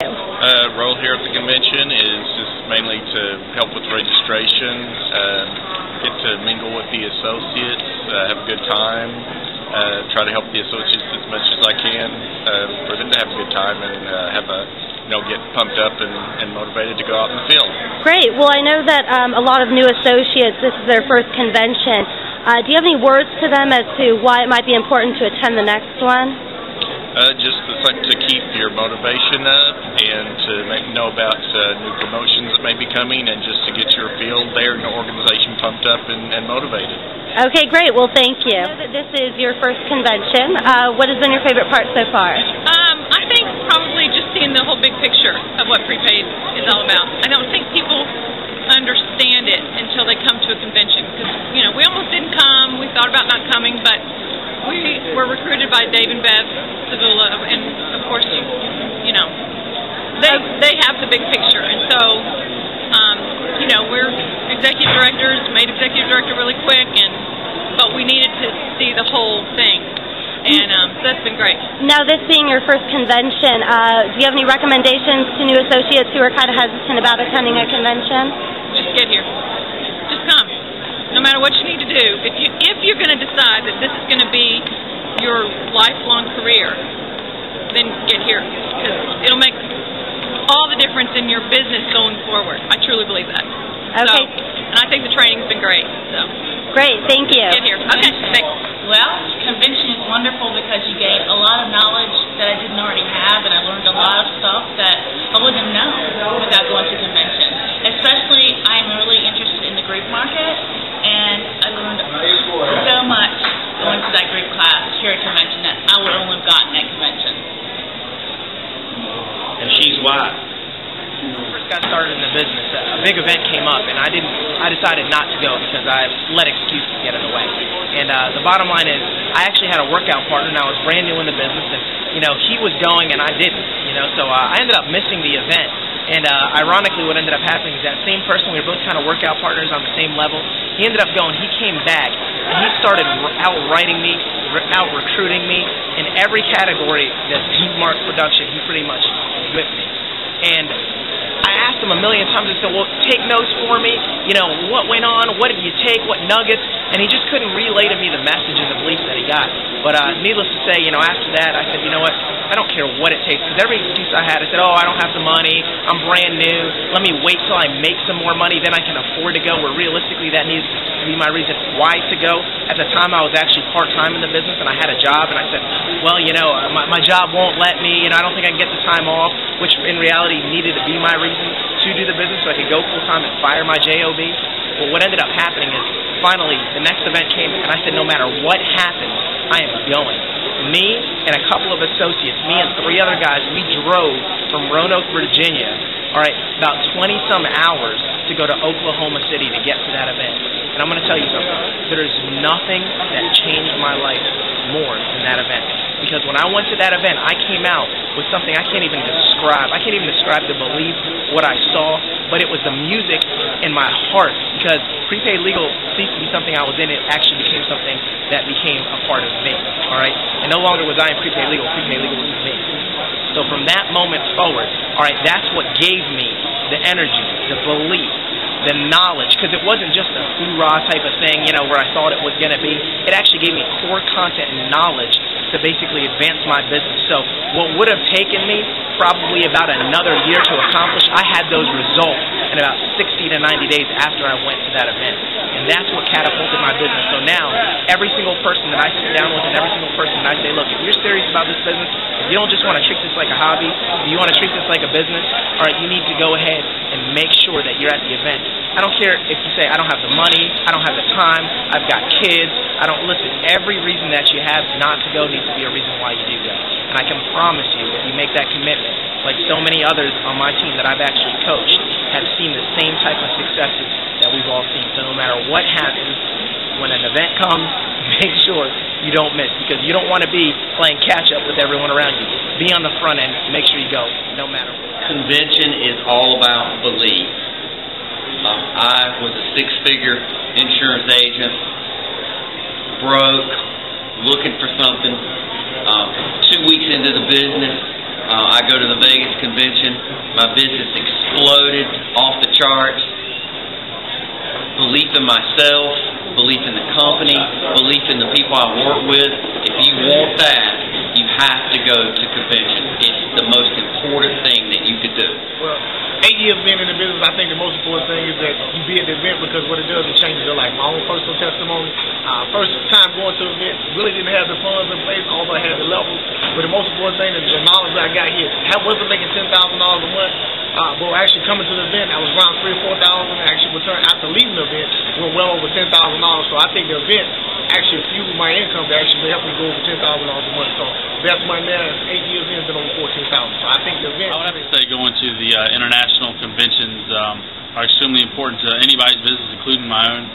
Role here at the convention is just mainly to help with registration, get to mingle with the associates, have a good time, try to help the associates as much as I can for them to have a good time and get pumped up and motivated to go out in the field. Great. Well, I know that a lot of new associates, this is their first convention. Do you have any words to them as to why it might be important to attend the next one? Just to keep your motivation up and to know about new promotions that may be coming and just to get your field there and the organization pumped up and motivated. Okay, great. Well, thank you. I know that this is your first convention. What has been your favorite part so far? I think probably just seeing the whole big picture of what prepaid is all about. I don't think people understand it until they come to a convention because, we almost didn't come. We thought about not coming, but we were recruited by Dave and Bev Savula, and of course, they have the big picture, and so, we're executive directors, made executive director really quick, but we needed to see the whole thing, and so that's been great. Now, this being your first convention, do you have any recommendations to new associates who are kind of hesitant about attending a convention? Just get here. Just come. No matter what you need to do, if you're going to decide that this is going to be your lifelong career, then get here because it'll make all the difference in your business going forward. I truly believe that. Okay. And I think the training's been great. So. Great. Thank you. Get here. Okay. Thanks. Well, convention is wonderful because you gain a lot of knowledge that I didn't already have, and I learned a lot of stuff that I wouldn't have known without going to convention. Especially, I'm really interested in the Greek market, and I learned so much going to that Greek class here at convention that I would only have gotten at convention. And she's why. When I first got started in the business, a big event came up, and I decided not to go because I let excuses get in the way. And the bottom line is, I actually had a workout partner, and I was brand new in the business, and he was going and I didn't. So I ended up missing the event. And ironically, what ended up happening is that same person, we were both kind of workout partners on the same level, he ended up going, he came back, and he started out-writing me, out-recruiting me, in every category that he marked production, he pretty much whipped me. And I asked him a million times, I said, well, take notes for me, what went on, what did you take, what nuggets, and he just couldn't relay to me the message and the belief that he got. But needless to say, after that, I said, you know what, I don't care what it takes, because every excuse I had, I said, I don't have the money, I'm brand new, let me wait till I make some more money, then I can afford to go, where realistically that needs to be my reason why to go. At the time, I was actually part-time in the business, and I had a job, and I said, well, my job won't let me, I don't think I can get the time off, which in reality needed to be my reason to do the business so I could go full-time and fire my JOB. Well, what ended up happening is, finally, the next event came, and I said, no matter what happens, I am going. Me and a couple of associates, me and 3 other guys, we drove from Roanoke, Virginia, about 20-some hours to go to Oklahoma City to get to that event. And I'm going to tell you something. There is nothing that changed my life more than that event. Because when I went to that event, I came out with something I can't even describe. I can't even describe the belief, what I saw, but it was the music in my heart. Because prepaid legal ceased to be something I was in. It actually became something that became a part of me. And no longer was I in prepaid legal was me. So from that moment forward, that's what gave me the energy, the belief, the knowledge, because it wasn't just a hoorah type of thing, where I thought it was going to be. It actually gave me core content and knowledge to basically advance my business. So what would have taken me probably about another year to accomplish, I had those results in about 60 to 90 days after I went to that event. And that's what catapulted my business. So now, every single person that I sit down with and every single person that I say, look, if you're serious about this business, if you don't just want to treat this like a hobby, if you want to treat this like a business, you need to go ahead and make sure that you're at the event. I don't care if you say, I don't have the money, I don't have the time, I've got kids, listen, every reason that you have not to go needs to be a reason why you do go. And I can promise you, if you make that commitment, like so many others on my team that I've actually coached, have seen the same type of successes that we've all seen. So no matter what happens, when an event comes, make sure you don't miss, because you don't want to be playing catch-up with everyone around you. Be on the front end, make sure you go, no matter what. Convention is all about belief. I was a 6-figure insurance agent, broke, looking for something. 2 weeks into the business, I go to the Vegas convention. My business exploded off the charts. Belief in myself, belief in the company, belief in the people I work with. If you want that, you have to go to convention. It's the most important thing that you could do. Well, 8 years being in the business, I think the most important thing is that you be at the event, because what it does, it changes your life. My own personal testimony, first time going to an event, really didn't have the funds in place, although I had the levels. But the most important thing is the knowledge that I got here. I wasn't making $10,000 a month, but actually coming to the event, I was around $3,000 or $4,000. Actually, return after leaving the event, went well over $10,000. So I think the event actually fueled my income to actually help me go over $10,000 a month. So that's my net. 8 years in, it's been over $14,000. So I think the event. I would have to say going to the international conventions are extremely important to anybody's business, including my own.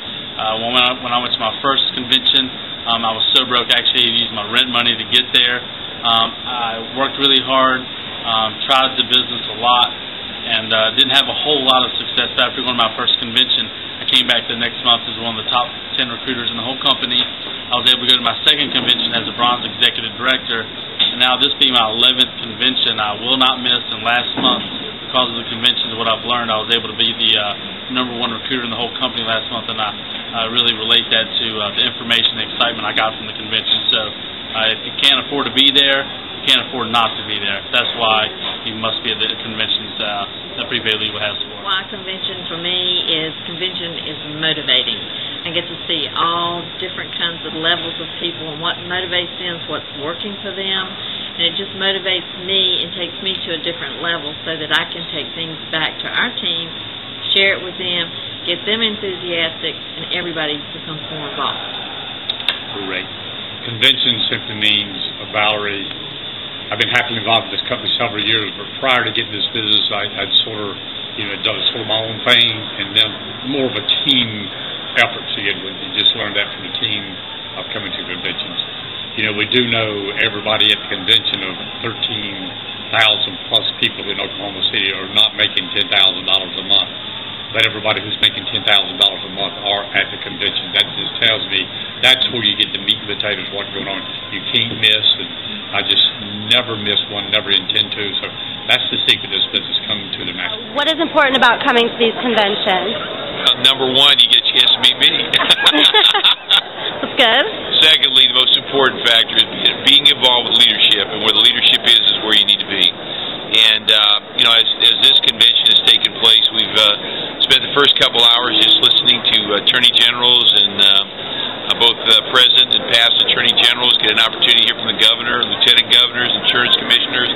When I went to my first convention, I was so broke. Actually, I used my rent money to get there. I worked really hard, tried the business a lot, and didn't have a whole lot of success. But after going to my first convention, I came back the next month as one of the top 10 recruiters in the whole company. I was able to go to my second convention as a bronze executive director, and now this being my 11th convention, I will not miss. And last month, because of the conventions, what I've learned, I was able to be the #1 recruiter in the whole company last month, and I really relate that to the information, the excitement I got from the convention. So if you can't afford to be there, you can't afford not to be there. That's why you must be at the conventions that Prepaid Legal has for. Why convention for me is motivating. I get to see all different kinds of levels of people and what motivates them, what's working for them, and it just motivates me and takes me to a different level so that I can take things back to our team, share it with them, get them enthusiastic, and everybody becomes more involved. Great. Convention simply means, Valerie, I've been happily involved with this company several years, but prior to getting this business, I'd sort of, done sort of my own thing, and then more of a team effort. So you just learned that from the team of coming to conventions. We do know everybody at the convention of 13,000 plus people in Oklahoma City are not making $10,000 a month. But everybody who's making $10,000 a month are at the convention. That just tells me that's where you get the meat and potatoes of what's going on. You can't miss, and I just never miss one, never intend to. So that's the secret of this business, coming to the national. What is important about coming to these conventions? Number one, you get a chance to meet me. That's good. Secondly, the most important factor is being involved with leadership, and where the leadership is where you need to be. And, as this convention has taken place, we've spent the first couple hours just listening to attorney generals and both present and past attorney generals, get an opportunity to hear from the governor, lieutenant governors, insurance commissioners,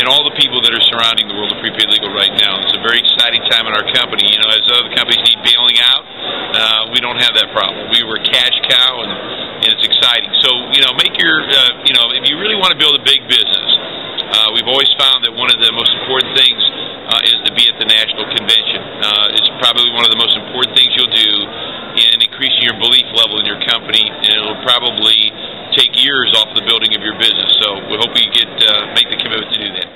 and all the people that are surrounding the world of prepaid legal right now. It's a very exciting time in our company. As other companies need bailing out, we don't have that problem. We were a cash cow, and it's exciting. So, make your, if you really want to build a big business, we've always found that one of the most important things is to be at the national convention. It's probably one of the most important things you'll do in increasing your belief level in your company, and it'll probably take years off the building of your business. So we hope you make the commitment to do that.